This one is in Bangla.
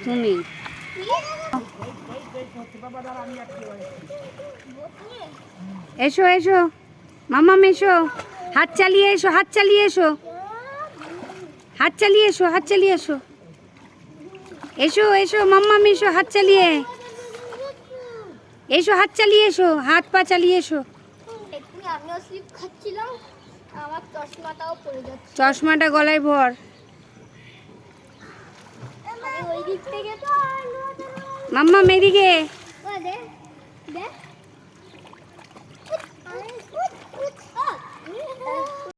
তুমি এসো এসো মাম্মাম এসো, হাত চালিয়ে এসো, হাত চালিয়ে এসো, হাত চালিয়ে এসো, হাত চালিয়ে এসো, এসো এসো মাম্মাম এসো, হাত চালিয়ে এসো, হাত চালিয়ে এসো, হাত পা চালিয়ে এসো। আমিও স্লিপ খাচ্ছিলাম, আমার চশমাটাও পড়ে যাচ্ছে। চশমাটা গলায় ভর। ওই দিক থেকে তো মাম্মা মেদিকে দেখ